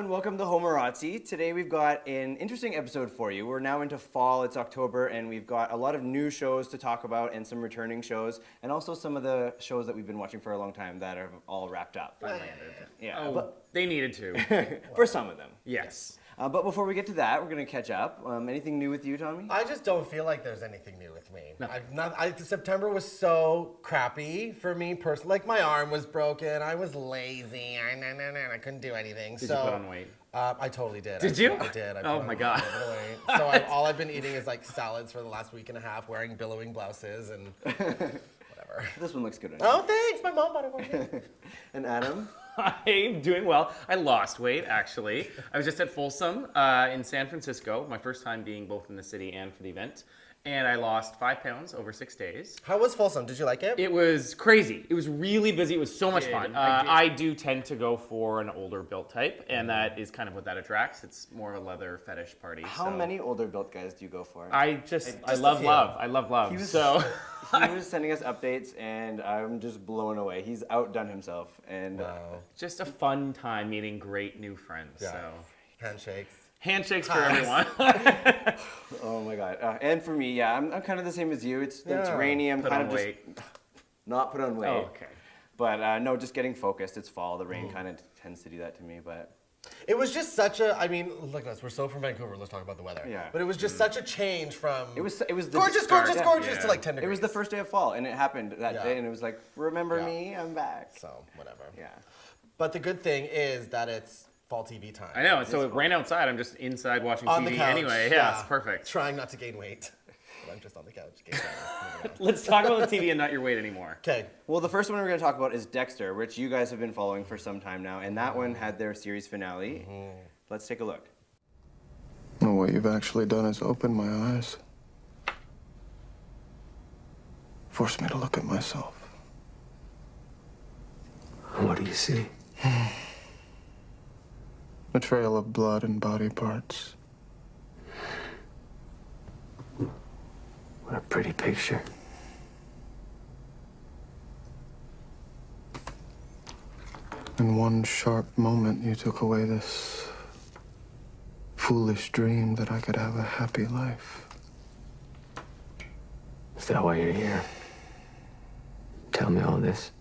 and welcome to Homorazzi. Today we've got an interesting episode for you. We're now into fall, it's October, and we've got a lot of new shows to talk about and some returning shows, and also some of the shows that we've been watching for a long time that are all wrapped up. Finally Yeah, but they needed to. for some of them. Yes. But before we get to that, we're going to catch up. Anything new with you, Tommy? I just don't feel like there's anything new with me. No. September was so crappy for me personally. Like my arm was broken. I was lazy. I couldn't do anything. Did you put on weight? I totally did. Did you? I did. I put Oh on my a God. little bit of weight. So all I've been eating is like salads for the last week and a half, wearing billowing blouses and whatever. This one looks good on you. Oh, thanks. My mom bought it for me. And Adam? I'm doing well. I lost weight, actually. I was just at Folsom in San Francisco, my first time being both in the city and for the event. And I lost 5 pounds over 6 days. How was Folsom? Did you like it? It was crazy. It was really busy. It was so much fun. I did. I do tend to go for an older built type, and that is kind of what that attracts. It's more of a leather fetish party. How many older built guys do you go for? I love few. love. I love love. He was- So He was sending us updates, and I'm just blown away. He's outdone himself, and Wow. just a fun time meeting great new friends. Yeah. So Handshakes. handshakes for Hi. everyone. oh my god. And for me, yeah, I'm kind of the same as you. It's Yeah. rainy. I'm Put kind on of just weight. not put on weight. Oh, okay. But no, just getting focused. It's fall. The rain kind of tends to do that to me. But It was just such a, I mean, look at us, we're so from Vancouver, let's talk about the weather. Yeah. But it was just such a change from it was the gorgeous, start. gorgeous, Yeah. gorgeous Yeah. to like 10 It degrees. was the first day of fall, and it happened that Yeah. day, and it was like, remember Yeah. me? I'm back. So, whatever. Yeah. But the good thing is that it's fall TV time. I know. So it rained outside. I'm just inside watching On TV the couch. anyway. Yeah, it's perfect. Trying not to gain weight. But I'm just on the couch. Let's talk about the TV and not your weight anymore. Okay. Well, the first one we're going to talk about is Dexter, which you guys have been following for some time now, and that one had their series finale. Let's take a look. No, what you've actually done is open my eyes. Forced me to look at myself. What do you see? A trail of blood and body parts. What a pretty picture. In one sharp moment, you took away this foolish dream that I could have a happy life. Is that why you're here? Tell me all this.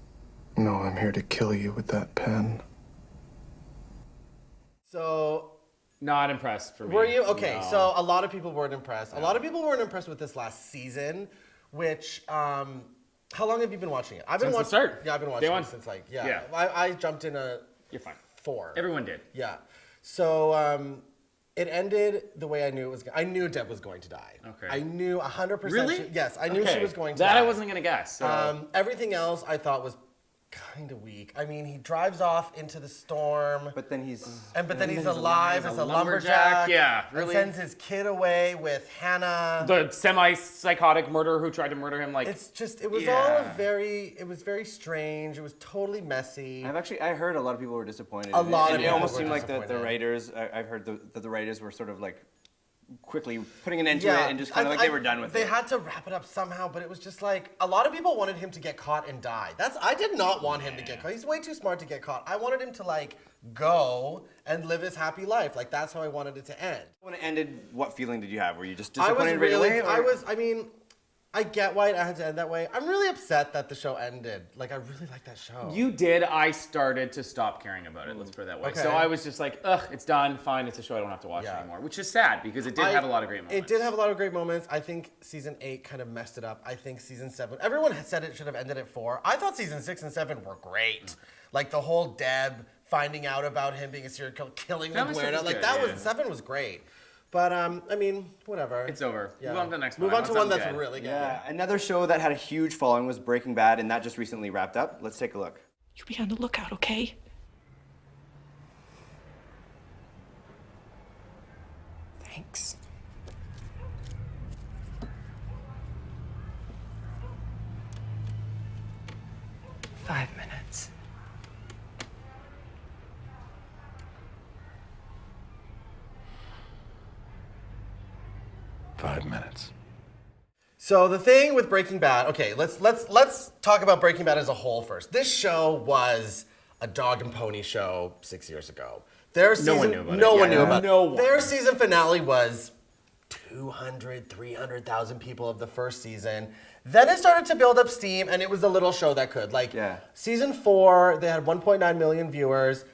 No, I'm here to kill you with that pen. So, Not impressed for me. were you? Okay, No. so a lot of people weren't impressed. A lot of people weren't impressed with this last season, which, how long have you been watching it? I've been Since the watching. start. Yeah, I've been Day watching one. it since like, Yeah. I jumped in a You're fine. 4. Everyone did. Yeah. So it ended the way I knew it was. I knew Deb was going to die. Okay. I knew 100%. Really? Yes, I knew she Okay. was going to That die. I wasn't gonna guess. So. Everything else I thought was kind of weak. I mean, he drives off into the storm, But then he's... but then he's alive as a lumberjack. lumberjack. Yeah, And really. sends his kid away with Hannah. The semi-psychotic murderer who tried to murder him, like It's just, it was Yeah. all it was very strange. It was totally messy. I heard a lot of people were disappointed. A in it, lot of and it people almost were seemed like the disappointed. writers. I've heard that the writers were sort of like quickly putting an end to Yeah, it and just kind of like they were done with They it. had to wrap it up somehow, but it was just like a lot of people wanted him to get caught and die. I did not want him to get caught. He's way too smart to get caught. I wanted him to like go and live his happy life. Like that's how I wanted it to end. When it ended, what feeling did you have? Were you just I was disappointed right really, away? I mean, I get why it had to end that way. I'm really upset that the show ended. Like I really like that show. you did. I started to stop caring about it. Let's put it that way. Okay. So I was just like, ugh, it's done. Fine, it's a show I don't have to watch Yeah. anymore. Which is sad because it did have a lot of great moments. It did have a lot of great moments. I think season 8 kind of messed it up. I think season 7, everyone had said it should have ended at 4. I thought season 6 and 7 were great. Like the whole Deb finding out about him being a serial killer, killing Family stuff Guerra. was Like good, that yeah. was 7 was great. But I mean, whatever. It's over. Yeah. Move on to the next Move one. on to That's one that's good. really good. Yeah, another show that had a huge following was Breaking Bad, and that just recently wrapped up. Let's take a look. You be on the lookout, okay? Thanks. Five minutes. So the thing with Breaking Bad, okay, let's talk about Breaking Bad as a whole first. This show was a dog and pony show 6 years ago. Their season, one knew about it. No one Yeah. knew about No it. one. Their season finale was 200, 300,000 people of the first season. Then it started to build up steam, and it was a little show that could. Like, season 4, they had 1.9 million viewers.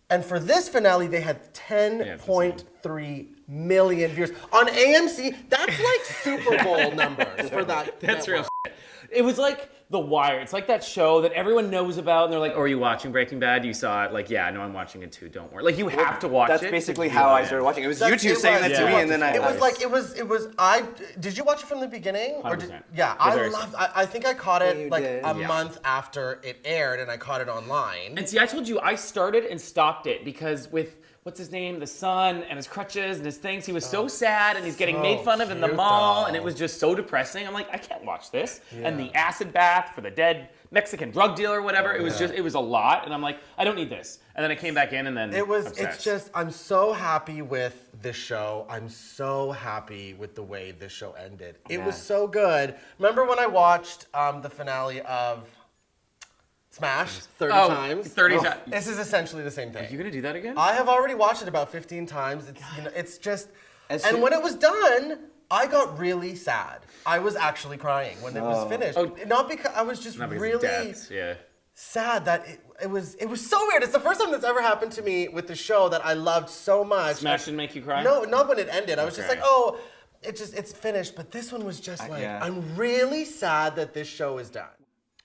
And for this finale, they had 10.3 million viewers. On AMC, that's like Super Bowl numbers for that. That's real network. shit. It was like The Wire. It's like that show that everyone knows about, and they're like, "Oh, are you watching Breaking Bad? You saw it?" Like, "Yeah, no, I'm watching it too. Don't worry." Like, you have to watch it. That's basically to how feel I it. started watching. It was That's- YouTube it saying was- that to me, and then it was like it was. Did you watch it from the beginning? Or 100%. yeah, Was I very loved. I think I caught it you like did. a month after it aired, and I caught it online. And see, I told you I started and stopped it because with what's his name, the son and his crutches and his things, he was so sad and he's getting so made fun of in the cute, mall, though. and it was just so depressing. I'm like, I can't watch this. And the acid bath for the dead Mexican drug dealer or whatever, it was it was a lot, and I'm like, I don't need this. And then I came back in, and then It's obsessed. just, I'm so happy with this show. I'm so happy with the way this show ended. It was so good. Remember when I watched the finale of Smash 30 times? 30 times. This is essentially the same Are thing. you gonna do that again? I have already watched it about 15 times. It's it's just, As and soon- when it was done, I got really sad. I was actually crying when it was finished. Not because I was just Not because of really deaths, yeah. sad that it was so weird. It's the first time that's ever happened to me with the show that I loved so much. Smash didn't make you cry? No, not when it ended. I was just Okay. like, oh, it's finished. But this one was just like, yeah. I'm really sad that this show is done.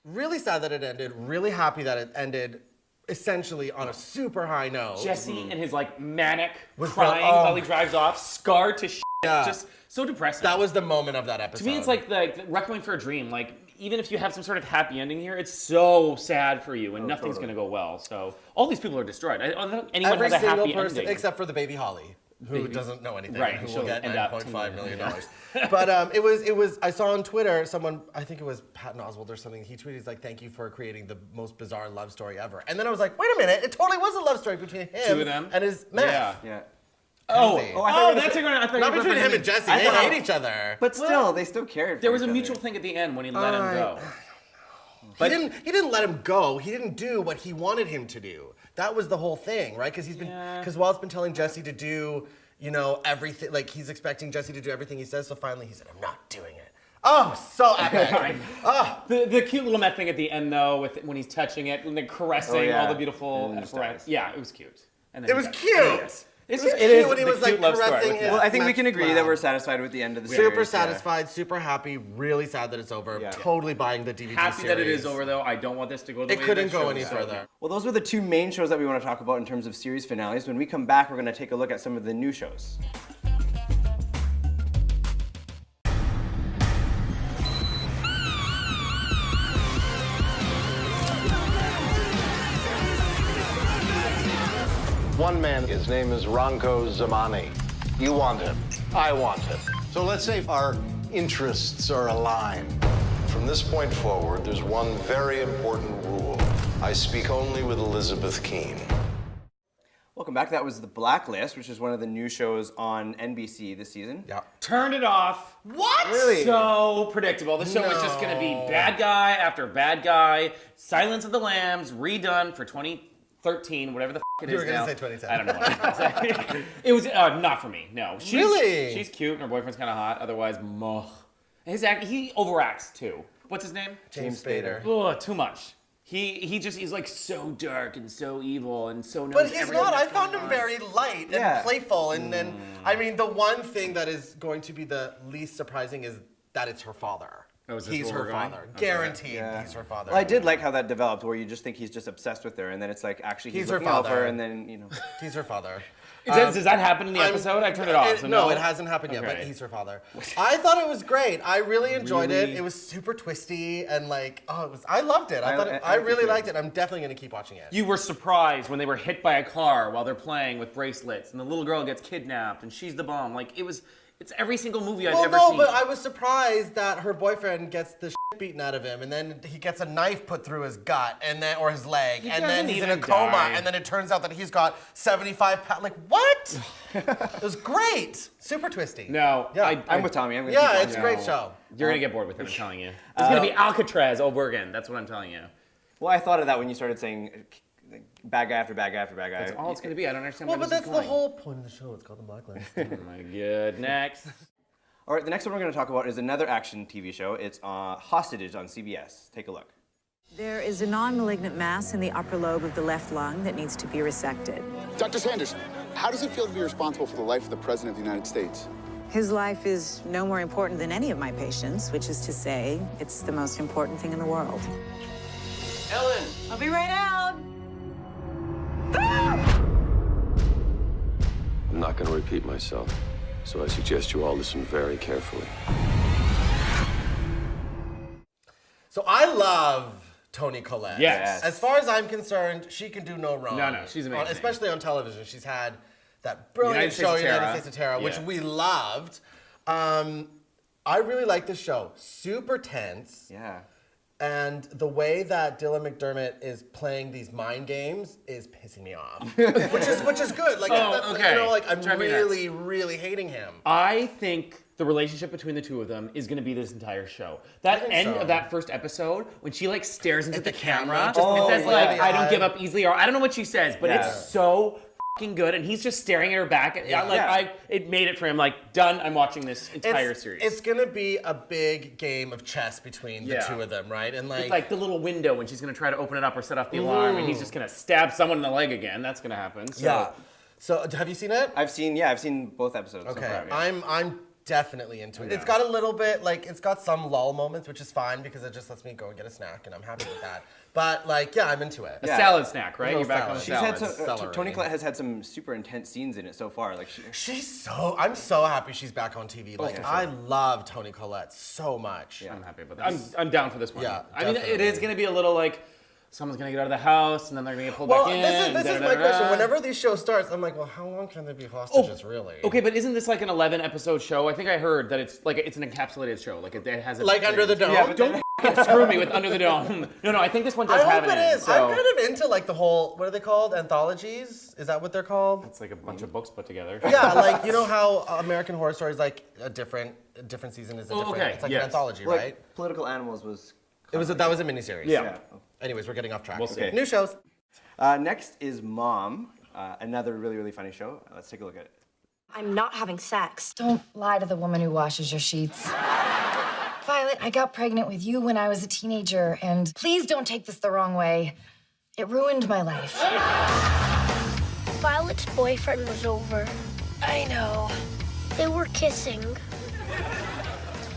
Really sad that it ended. Really happy that it ended essentially on a super high note. Jesse and his like manic Was crying the- oh. while he drives off, scarred to shit. Yeah. Just so depressing. That was the moment of that episode. To me, it's like the Requiem for a Dream. Like, even if you have some sort of happy ending here, it's so sad for you, and nothing's going to go well. So all these people are destroyed. I don't think anyone every has a single happy person ending. except for the baby Holly, who doesn't know anything, Right, and who she'll will get end up $9.5 million. Yeah. But it was. I saw on Twitter someone, I think it was Patton Oswalt or something. He tweeted, he's like, "Thank you for creating the most bizarre love story ever." And then I was like, "Wait a minute! It totally was a love story between him Two of them? and his meth. Yeah. Yeah. Oh, Crazy. Oh, I thought you were that's a great. I thought Not you were between him referring and to- Jesse. I They thought- hate each other. But still, they still cared. There for was a each mutual other. thing at the end when he let him go. He didn't let him go. He didn't do what he wanted him to do. That was the whole thing, right? Because Walt's been telling Jesse to do, everything. Like he's expecting Jesse to do everything he says. So finally, he said, "I'm not doing it." Oh, so epic. The cute little Met thing at the end, though, with when he's touching it and then caressing yeah. all the beautiful. And then just apparatus. dies. Yeah, it was cute. And then It he was dies. cute. It was is cute when he the was, like, cute love story caressing with his- that. Well, I think we Meth can agree that lab. we're satisfied with the end of the Super series. satisfied, super happy, really sad that it's over. Yeah. Totally buying the DVD Happy series. that it is over, though. I don't want this to go the It way couldn't that go show any is. further. Well, those were the two main shows that we want to talk about in terms of series finales. When we come back, we're going to take a look at some of the new shows. One man, his name is Ronco Zamani. You want him. I want him. So let's say our interests are aligned. From this point forward, there's one very important rule. I speak only with Elizabeth Keene. Welcome back. That was The Blacklist, which is one of the new shows on NBC this season. Yeah. Turned it off. What? Really? So predictable. The show was just going to be bad guy after bad guy. Silence of the Lambs redone for 2013, whatever the it You is were gonna now. say 2010. I don't know. What I was gonna say. It was not for me. No. Really? She's cute and her boyfriend's kind of hot. Otherwise, he overacts too. What's his name? James Spader. Oh, too much. He's like so dark and so evil and so knows But he's everything not. I that's found going him on. very light and Yeah. playful. And then, I mean, the one thing that is going to be the least surprising is that it's her father. Oh, is this He's where her we're going? father. Okay. Guaranteed Yeah. he's her father. Well, I did like how that developed, where you just think he's just obsessed with her, and then it's like actually he's He's her looking out for her, father. and then He's her father. Does that happen in the I'm- episode? I turned it off. So no, it hasn't happened yet, but Okay. he's her father. I thought it was great. I really enjoyed it. Really? It was super twisty and like, I loved it. I I really liked it liked too. it. I'm definitely gonna keep watching it. You were surprised when they were hit by a car while they're playing with bracelets, and the little girl gets kidnapped, and she's the bomb. Like it's every single movie I've Well, ever no, seen. but I was surprised that her boyfriend gets the shit beaten out of him, and then he gets a knife put through his gut, and then or his leg, and then doesn't he's in a even coma, die. and then it turns out that he's got 75 pounds. Like what? It was great, super twisty. No, Yeah. I'm with Tommy. I'm gonna keep Yeah, watching it's a it. great show. You're gonna get bored with it. I'm telling you. It's gonna be Alcatraz over again. That's what I'm telling you. Well, I thought of that when you started saying bad guy after bad guy after bad guy. That's all it's going to be. I don't understand Well, where but this that's is the going. whole point of the show. It's called the Blacklist. Oh my god. Next. All right, the next one we're going to talk about is another action TV show. It's Hostages on CBS. Take a look. There is a non-malignant mass in the upper lobe of the left lung that needs to be resected. Dr. Sanders, how does it feel to be responsible for the life of the President of the United States? His life is no more important than any of my patients, which is to say, it's the most important thing in the world. Ellen. I'll be right out. I'm not going to repeat myself, so I suggest you all listen very carefully. So I love Toni Collette. Yes. As far as I'm concerned, she can do no wrong. No, she's amazing. Especially on television. She's had that brilliant United show, States of Terror. United States of Terror, which Yeah. we loved. I really like this show. Super tense. Yeah. And the way that Dylan McDermott is playing these mind games is pissing me off. which is good. Like, that's, okay. you know, like I'm Drive me really, really hating him. I think the relationship between the two of them is going to be this entire show. That think end so. of that first episode, when she like stares into At the the camera, camera, and just says the like, eye. "I don't give up easily," or I don't know what she says, but Yeah. it's so fucking good, and he's just staring at her back. And, it made it for him. Like, done. I'm watching this entire series. It's gonna be a big game of chess between the Yeah. two of them, right? And With, like the little window when she's going to try to open it up or set off the alarm, and he's just going to stab someone in the leg again. That's going to happen. So. yeah. So have you seen it? I've seen both episodes. Okay, So far, yeah. I'm definitely into it. It's got a little bit like it's got some lull moments, which is fine because it just lets me go and get a snack, and I'm happy with that. But like, yeah, I'm into it. A salad snack, right? Little You're back on the salad. She's salad. had some. Celery. Toni Collette has had some super intense scenes in it so far. Like I'm so happy she's back on TV. Like, for sure. I love Toni Collette so much. I'm happy about that. I'm down for this one. Yeah, I mean, it definitely. is going to be a little like someone's going to get out of the house and then they're going to get pulled Well, back in. this is my question. Whenever these shows starts, I'm like, well, how long can they be hostages, really? Okay, but isn't this like an 11 episode show? I think I heard that it's an encapsulated show. Like it has a Like Under the Dome? Yeah, but Don't f***ing screw me with Under the Dome. No, I think this one does I have hope it it in. is. So I'm kind of into like the whole, what are they called? Anthologies? Is that what they're called? it's like a bunch of books put together. Yeah, like you know how American Horror Story is like a different season is a different. okay, It's like yes. an anthology, like right? Political Animals was. That was a miniseries. Yeah. Anyways, we're getting off track. We'll see. New shows. Next is Mom, another really, really funny show. Let's take a look at it. I'm not having sex. Don't lie to the woman who washes your sheets. Violet, I got pregnant with you when I was a teenager, and please don't take this the wrong way. It ruined my life. Violet's boyfriend was over. I know. They were kissing.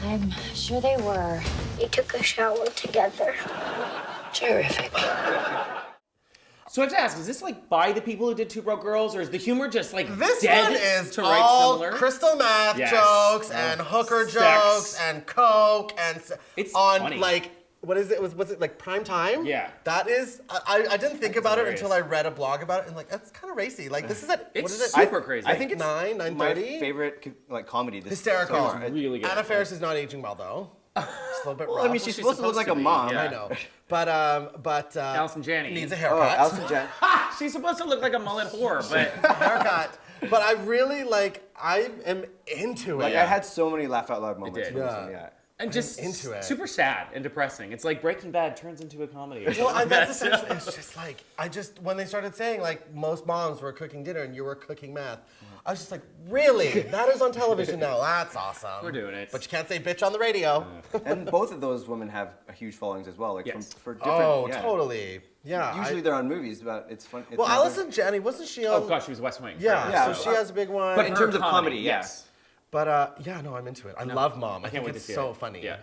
I'm sure they were. They took a shower together. Terrific. So I have to ask, is this like by the people who did Two Broke Girls, or is the humor just like This dead one is to write all similar? crystal meth Yes. jokes and hooker Sex. jokes and coke and It's on funny. like what is it? Was it like prime time? Yeah. That is. I didn't think about hilarious. it until I read a blog about it and like that's kind of racy. Like this is at what It's is it? super crazy. I think it's 9:30? my favorite like comedy. This Hysterical. so far. really good. Anna Faris is not aging well though. It's a little bit rough. Well, I mean, she's supposed to look like a mom. yeah. I know. But Allison Janney. needs a Oh, haircut. Allison Jan. She's supposed to look like a mullet whore, but haircut. But I really like. I am into it. Like I had so many laugh out loud moments. did. from this Yeah. one, yeah. and just into it. super sad and depressing. It's like Breaking Bad turns into a comedy. Well, that's essentially. It's just like when they started saying like most moms were cooking dinner and you were cooking meth, I was just like, really? That is on television now. That's awesome. We're doing it. But you can't say bitch on the radio. And both of those women have a huge followings as well. Like Yes. for different. Oh, yeah. totally. Yeah. Usually they're on movies, but it's fun. It's Well, never- Allison Janney wasn't she on? Oh gosh, she was West Wing. Yeah. Yeah. So she has a big one. But in Her terms of comedy, yeah. yes. But yeah, no, I'm into it. I love Mom. I can't think wait to it's see so it. funny. Yeah.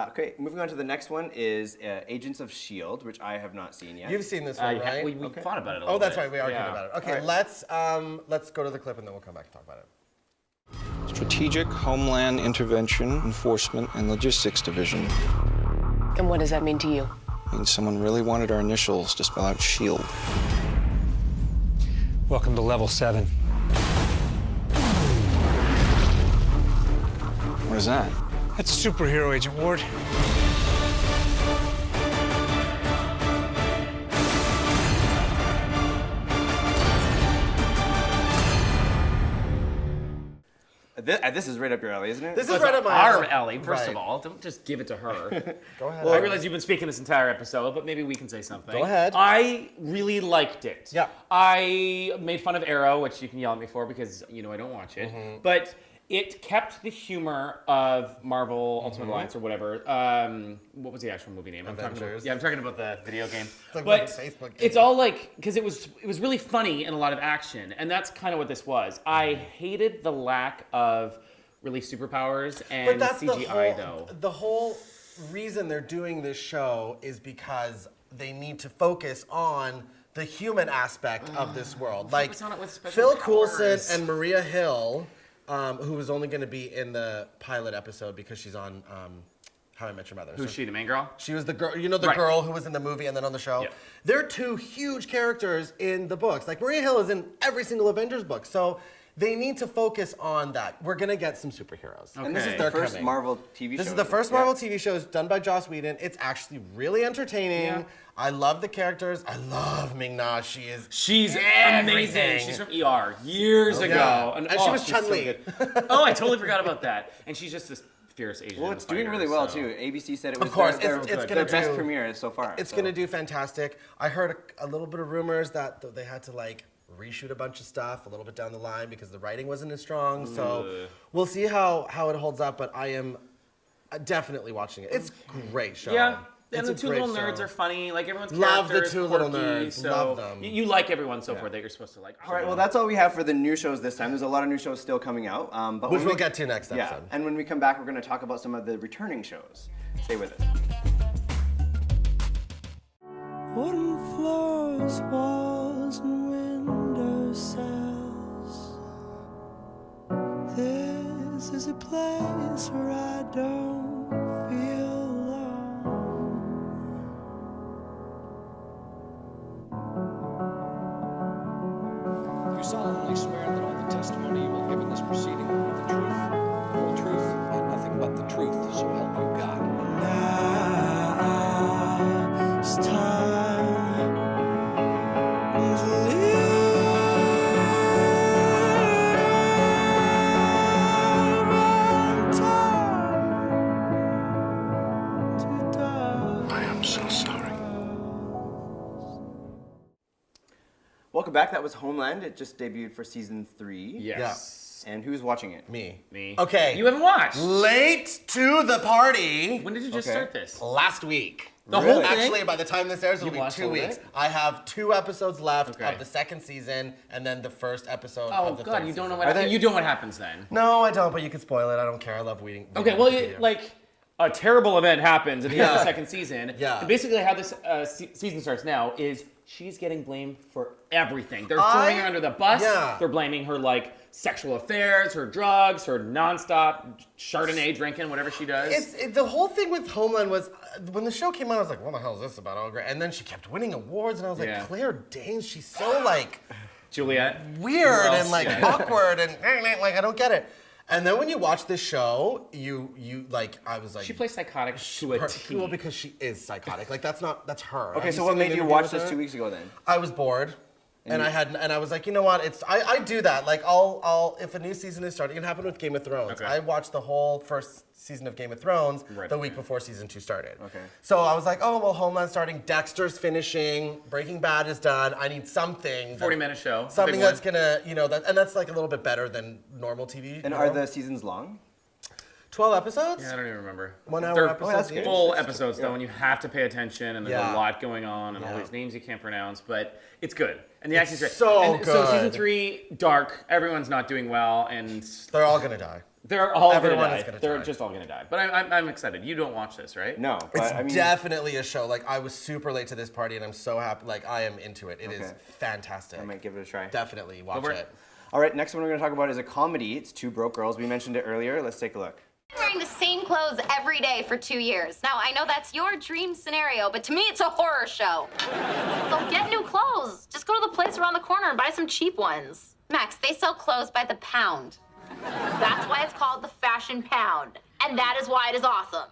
Okay, moving on to the next one is Agents of S.H.I.E.L.D., which I have not seen yet. You've seen this one, right? We thought about it a little Oh, that's bit. right. We argued Yeah. about it. Okay, All let's go to the clip and then we'll come back and talk about it. Strategic Homeland Intervention, Enforcement, and Logistics Division. And what does that mean to you? Means someone really wanted our initials to spell out SHIELD. Welcome to Level 7. What is that? That's Superhero Agent Ward. This is right up your alley, isn't it? This is It's right up my our alley. alley, first Right. of all. Don't just give it to her. Go ahead. Well, I realize you've been speaking this entire episode, but maybe we can say something. Go ahead. I really liked it. Yeah. I made fun of Arrow, which you can yell at me for because you know I don't watch it. But it kept the humor of Marvel Ultimate Alliance or whatever. What was the actual movie name? Avengers. I'm talking about the video game. like but a Facebook game. it's all like because it was really funny and a lot of action, and that's kind of what this was. I hated the lack of really superpowers and But that's CGI though. The whole reason they're doing this show is because they need to focus on the human aspect of this world. Like Focus on it with special Phil powers. Coulson and Maria Hill, who was only going to be in the pilot episode because she's on How I Met Your Mother. Who's she, the main girl? She was the girl, you know, the Right. girl who was in the movie and then on the show. Yeah. They're two huge characters in the books. Like Maria Hill is in every single Avengers book. So they need to focus on that. We're gonna get some superheroes. And this is Okay. the They're first coming. Marvel TV show. This is the first Marvel TV show. It's done by Joss Whedon. It's actually really entertaining. Yeah. I love the characters. I love Ming-Na. She's amazing. everything. She's from ER years ago. And she was she's Chun-Li. good. Oh, I totally forgot about that. And she's just this fierce Asian. Well, it's doing fighter, really well so- too. ABC said it was Of course, their, it's their gonna best do- premiere so far. It's so. gonna do fantastic. I heard a little bit of rumors that they had to like reshoot a bunch of stuff a little bit down the line because the writing wasn't as strong. So we'll see how it holds up. But I am definitely watching it. It's a great show. Yeah. It's And a the two great little nerds show. are funny. Like everyone's Love the character is two little quirky, nerds. So Love them. You like everyone so far that you're supposed to like. All right, well, that's all we have for the new shows this time. There's a lot of new shows still coming out. But Which when we'll we- get to next Yeah, episode. and when we come back, we're going to talk about some of the returning shows. Stay with us. Wooden floors, walls, and windowsills. This is a place where I don't feel alone. You solemnly swear that all the testimony you will give in this proceeding will be the truth, the whole truth, and nothing but the truth, so help you God. Now it's time to live and time to die. I am so sorry. Welcome back. That was Homeland. It just debuted for season 3. Yes. And who's watching it? Me. Me. Okay. You haven't watched. Late to the party. When did you just Okay. start this? Last week. The whole thing? Actually, by the time this airs, it'll be watched 2 all of weeks. it? I have 2 episodes left Okay. of the second season, and then the first episode Oh of the God, third you don't know season. what you know what happens then. No, I don't, but you can spoil it. I don't care. I love reading. Okay, well, like a terrible event happens at the end of the Yeah. second season. Yeah. And basically, how this season starts now is she's getting blamed for everything. They're throwing her under the bus. Yeah. They're blaming her like sexual affairs, her drugs, her nonstop Chardonnay drinking, whatever she does. The whole thing with Homeland was when the show came out, I was like, what the hell is this about? Oh, great. And then she kept winning awards, and I was like, Yeah. Claire Danes, she's so like Juliet. weird Who else? and like Yeah. awkward and like I don't get it. And then when you watch this show, you like I was like She plays psychotic to a T. well because she is psychotic. Like that's her. Okay, Have so you what seen made an you interview watch with this her? 2 weeks ago then? I was bored. And I was like, you know what? I do that. Like I'll if a new season is starting, it happened with Game of Thrones. Okay. I watched the whole first season of Game of Thrones Right. the week before season 2 started. Okay. So I was like, oh well, Homeland's starting, Dexter's finishing, Breaking Bad is done. I need something. 40-minute show. Something Big that's one. gonna, and that's like a little bit better than normal TV. And you are know? the seasons long? 12 episodes? Yeah, I don't even remember. 1 hour They're episodes. that's good. full episodes though, and you have to pay attention, and there's Yeah. a lot going on, and all Yeah. these names you can't pronounce, but it's good. And the acting's great. so and So good. season 3, dark. Everyone's not doing well, and They're all gonna die. they're all Everyone gonna die. is gonna They're die. just all gonna die. But I'm excited. You don't watch this, right? No, but It's I mean, definitely a show. Like I was super late to this party, and I'm so happy. Like I am into it. It is Okay. fantastic. I might give it a try. Definitely watch for it. it. All right, next one we're going to talk about is a comedy. It's Two Broke Girls. We mentioned it earlier. Let's take a look. Wearing the same clothes every day for 2 years. Now, I know that's your dream scenario, but to me, it's a horror show. So get new clothes. Just go to the place around the corner and buy some cheap ones. Max, they sell clothes by the pound. That's why it's called the Fashion Pound. And that is why it is awesome.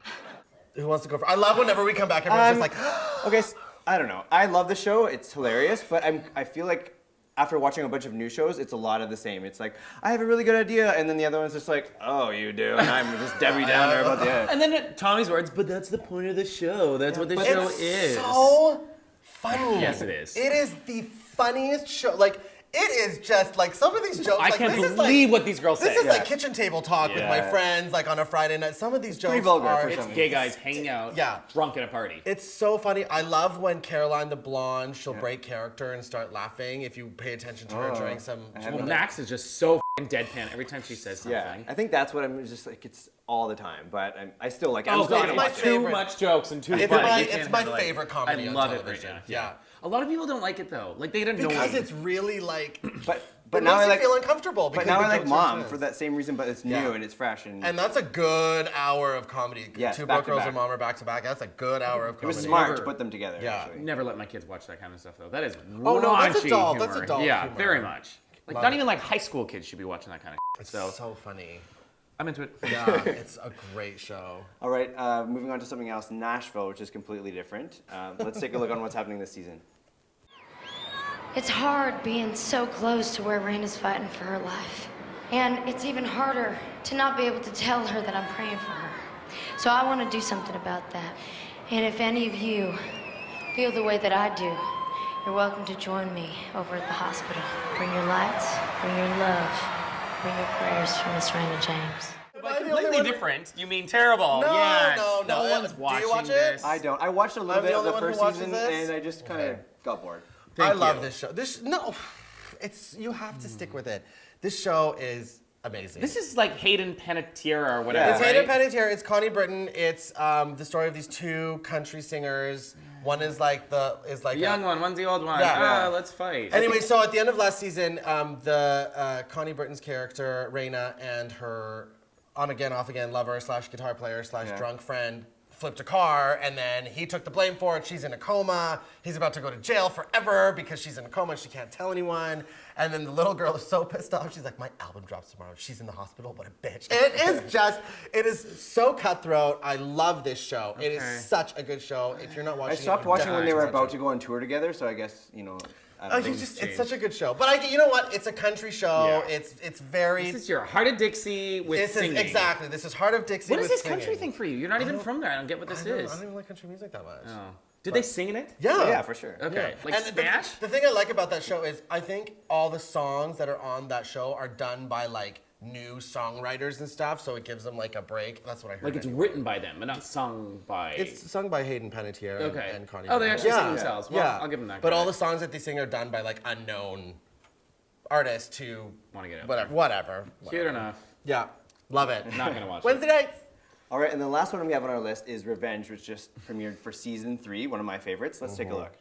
Who wants to go for? I love whenever we come back. Everyone's just like, Okay, I don't know. I love the show. It's hilarious, but I feel like after watching a bunch of new shows, it's a lot of the same. It's like, I have a really good idea, and then the other one's just like, oh, you do, and I'm just Debbie Downer about the end. And then Tommy's words, but that's the point of the show. That's what the show is. So funny. Yes, it is. It is the funniest show. Like, it is just like some of these jokes. I like, can't this is believe like, what these girls say. This is like kitchen table talk with my Yeah. friends, like on a Friday night. Some of these jokes pretty vulgar are. for some. Gay guys hanging out, drunk at a party. It's so funny. I love when Caroline the blonde, she'll break character and start laughing if you pay attention to her during some. Well, Max is just so f***ing deadpan every time she says something. Yeah, I think that's what I'm just like. It's all the time, but I still like. Oh, I'm still God, gonna watch it. too much jokes and too It's funny. my- You can't it's my handle it. favorite comedy I on love it television. right now. Yeah. A lot of people don't like it though. Like they didn't know Because it. it's really like. But it now makes I you like. feel uncomfortable. But because now the I like jokes are Mom intense. for that same reason, but it's new and it's fresh and. And that's a good hour of comedy. Yes, Two back Broke to Girls back. and Mom are back to back. That's a good hour of It comedy. was smart to put them together. Yeah. Actually. Never let my kids watch that kind of stuff though. That is Oh, no, that's raunchy adult. humor. That's adult Yeah, humor. very much. Like Love not it. even like high school kids should be watching that kind of. It's So so funny. I'm into it. Yeah, it's a great show. All right, moving on to something else, Nashville, which is completely different. Let's take a look on what's happening this season. It's hard being so close to where Raina's fighting for her life. And it's even harder to not be able to tell her that I'm praying for her. So I want to do something about that. And if any of you feel the way that I do, you're welcome to join me over at the hospital. Bring your lights, bring your love, bring your prayers for Miss Raina James. But completely different. You mean terrible? No, yes. no. No one's Do you watching watch it? this. I don't. I watched a little I'm bit the of the only one who first watches season, this? and I just kind of got bored. I Thank love you. this show. It's you have to stick with it. This show is amazing. This is like Hayden Panettiere or whatever. It's right? Hayden Panettiere. It's Connie Britton. It's the story of these two country singers. One is like The young one, one's the old one. Yeah. Let's fight. Anyway, so at the end of last season, the Connie Britton's character Raina and her on again, off again lover / guitar player / drunk friend flipped a car, and then he took the blame for it. She's in a coma. He's about to go to jail forever because she's in a coma and she can't tell anyone. And then the little girl is so pissed off. She's like, my album drops tomorrow. She's in the hospital. What a bitch. It is so cutthroat. I love this show. It is such a good show. If you're not watching I stopped it, watching when they were definitely about to go on tour together, so I guess, it's such a good show. But you know what? It's a country show. Yeah. It's very. This is your Heart of Dixie with singing. Exactly. This is Heart of Dixie. What is with this country singing. thing for you? You're not even from there. I don't get what this is. I don't even like country music that much. Oh. Did they sing in it? Yeah. Yeah, for sure. Okay. Yeah. Like And Smash? The thing I like about that show is I think all the songs that are on that show are done by like new songwriters and stuff, so it gives them like a break. That's what I heard. Like it's written by them, but not sung by. It's sung by Hayden Panettiere and Connie. Oh, they Britton. actually sing themselves. Well, I'll give them that. But all credit. the songs that they sing are done by like unknown artists who Want to get out. whatever. Cute enough. Yeah, love it. Not gonna watch it. Wednesday nights. All right, and the last one we have on our list is Revenge, which just premiered for season 3, one of my favorites. Let's take a look.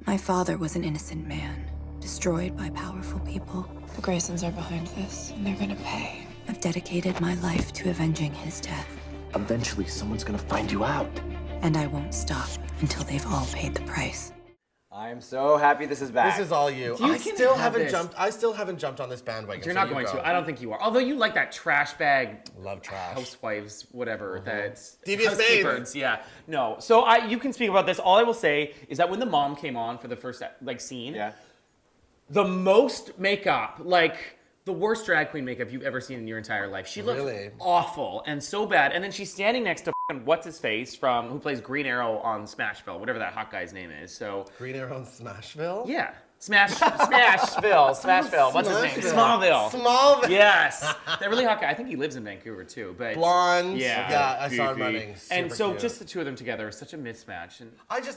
My father was an innocent man, destroyed by powerful people. The Graysons are behind this, and they're gonna pay. I've dedicated my life to avenging his death. Eventually, someone's gonna find you out. And I won't stop until they've all paid the price. I'm so happy this is back. This is all you. You I can still have haven't this. jumped. I still haven't jumped on this bandwagon. You're so not you going go. to. I don't think you are. Although you like that trash bag. Love trash. Housewives, whatever. That's Devious housekeepers, yeah. No. So you can speak about this. All I will say is that when the mom came on for the first scene, the most makeup, like the worst drag queen makeup you've ever seen in your entire life. She looked awful and so bad. And then she's standing next to what's his face from who plays Green Arrow on Smashville, whatever that hot guy's name is. So Green Arrow on Smashville. yeah. Smashville. What's his name? Smallville. Smallville. Yes. That really hot guy. I think he lives in Vancouver too. But Blonde. Yeah. Yeah, I saw him goofy. running. And Super so cute. just the two of them together is such a mismatch. And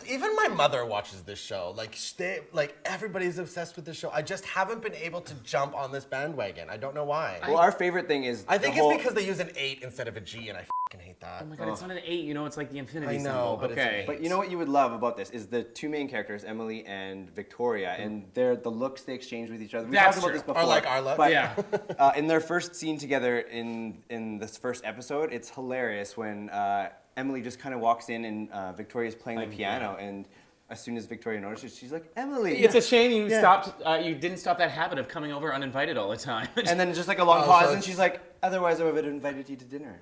Even my mother watches this show. Like everybody's obsessed with this show. I just haven't been able to jump on this bandwagon. I don't know why. Well, our favorite thing is I think it's because they use an 8 instead of a G, and I fucking hate that. oh my god, it's not an 8. You know, it's like the infinity I know, symbol. but it's an okay. 8. But you know what you would love about this is the two main characters, Emily and Victoria, and the looks they exchange with each other. We That's talked about true. this before. Or like our look. But, Yeah. in their first scene together in this first episode, it's hilarious when Emily just kind of walks in and Victoria's playing the piano, and as soon as Victoria notices, she's like, Emily. It's a shame you stopped. You didn't stop that habit of coming over uninvited all the time. And then just like a long pause, and she's like, Otherwise, I would have invited you to dinner.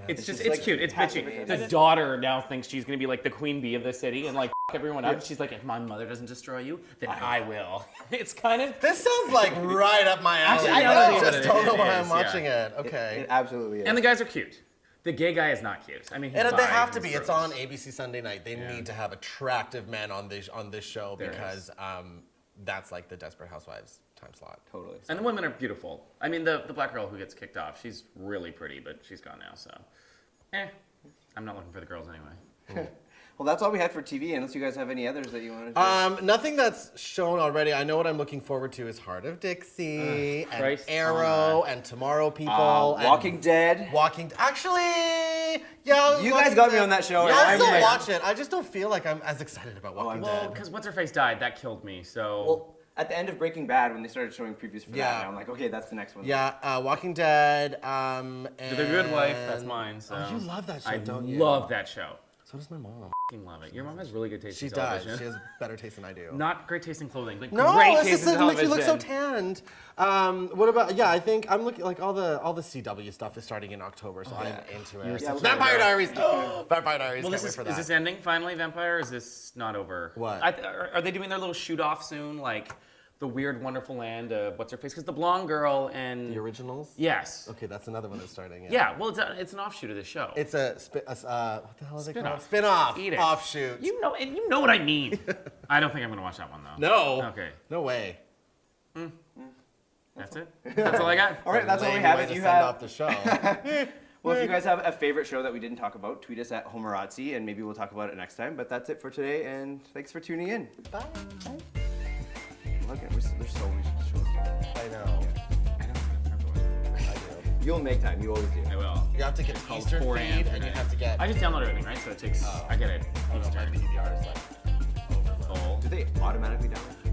It's like cute. It's passive bitchy. aggressive. The daughter now thinks she's gonna be like the queen bee of the city and like everyone up. She's like, if my mother doesn't destroy you, then I will. It's kind of. This sounds like right up my alley. Actually, I just don't know why I'm watching it. It Okay. absolutely is. And the guys are cute. The gay guy is not cute. I mean, he's And bi, they have to he's be. It's gross. on ABC Sunday night. They need to have attractive men on this show There because that's like the Desperate Housewives time slot. Totally. And the women are beautiful. I mean, the black girl who gets kicked off, she's really pretty, but she's gone now, so. I'm not looking for the girls anyway. Well, that's all we had for TV, unless you guys have any others that you want to do. Nothing that's shown already. I know what I'm looking forward to is Heart of Dixie and Christ Arrow and Tomorrow People. and Walking Dead. Actually, yeah. You guys got me on that show. Yeah, I'll still like- watch it. I just don't feel like I'm as excited about Walking Well, Dead. because what's her face died, that killed me. So. Well, at the end of Breaking Bad, when they started showing previews for Yeah. that, I'm like, okay, that's the next one. Yeah, Walking Dead. The Good Wife, that's mine. So. Oh, you love that show, I don't you? love that show. So does my mom. I love it. Your mom has really good taste She in does. television. She has better taste than I do. Not great taste in clothing, but No, great it's taste just in it makes you television. look so tanned. What about? Yeah, I think I'm looking like all the CW stuff is starting in October, so I'm into it. such a Vampire guy. Diaries. Vampire Diaries. Well, Can't wait is for that. this ending finally, Vampire? Or is this not over? What? Are they doing their little shoot off soon, like the weird, wonderful land of what's her face? Because the blonde girl and The Originals? Yes. Okay, that's another one that's starting. Yeah. Well, it's an offshoot of this show. It's what the hell is it called? Spin-off. Spin-off. Eat it. Offshoot. You know what I mean. I don't think I'm gonna watch that one though. No. Okay. No way. That's it. That's all I got. All right, that's all we Lame have. way If to you send have, off the show. well, if you guys have a favorite show that we didn't talk about, tweet us at Homorazzi, and maybe we'll talk about it next time. But that's it for today, and thanks for tuning in. Bye. Look, there's so many shows. I know. You'll make time. You always do. I will. You have to get It's called Eastern 4 a.m. feed, and you have to get. I just download everything, right? So it takes. I get it. I don't know, my Eastern. PVR is like overload. Oh. Do they automatically download?